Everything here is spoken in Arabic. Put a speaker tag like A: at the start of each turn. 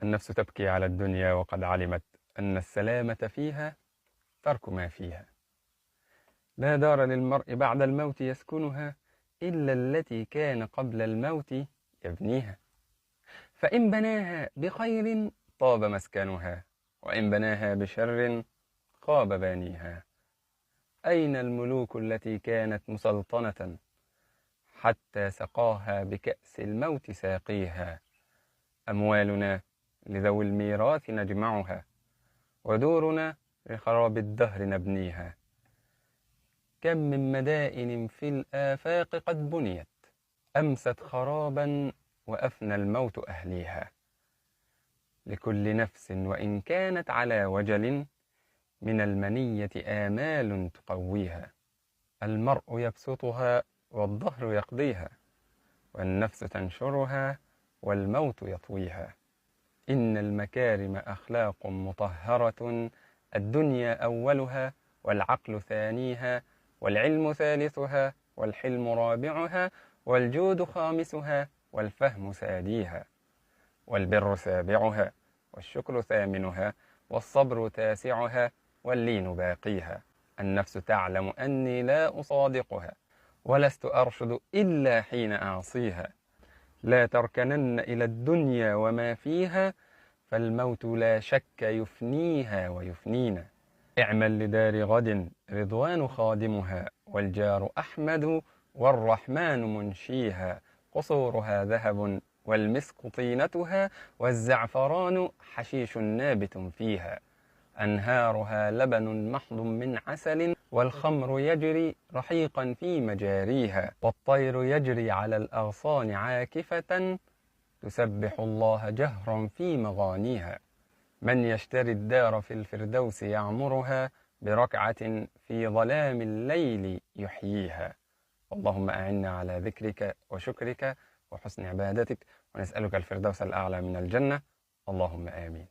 A: النفس تبكي على الدنيا وقد علمت أن السلامة فيها ترك ما فيها. لا دار للمرء بعد الموت يسكنها إلا التي كان قبل الموت يبنيها. فإن بناها بخير طاب مسكنها، وإن بناها بشر خاب بانيها. أين الملوك التي كانت مسلطنة حتى سقاها بكأس الموت ساقيها؟ أموالنا لذوي الميراث نجمعها، ودورنا لخراب الدهر نبنيها. كم من مدائن في الآفاق قد بنيت، أمست خرابا وأفنى الموت أهليها. لكل نفس وإن كانت على وجل من المنية آمال تقويها. المرء يبسطها والدهر يقضيها، والنفس تنشرها والموت يطويها. إن المكارم أخلاق مطهرة، الدنيا أولها والعقل ثانيها، والعلم ثالثها والحلم رابعها، والجود خامسها والفهم ساديها، والبر سابعها والشكر ثامنها، والصبر تاسعها واللين باقيها. النفس تعلم أني لا أصادقها، ولست أرشد إلا حين أعصيها. لا تركنن إلى الدنيا وما فيها، فالموت لا شك يفنيها ويفنينا. اعمل لدار غد رضوان خادمها، والجار أحمد والرحمن منشيها. قصورها ذهب والمسك طينتها، والزعفران حشيش نابت فيها. أنهارها لبن محض من عسل، والخمر يجري رحيقا في مجاريها. والطير يجري على الأغصان عاكفة، تسبح الله جهرا في مغانيها. من يشتري الدار في الفردوس يعمرها، بركعة في ظلام الليل يحييها. اللهم أعنا على ذكرك وشكرك وحسن عبادتك، ونسألك الفردوس الأعلى من الجنة. اللهم آمين.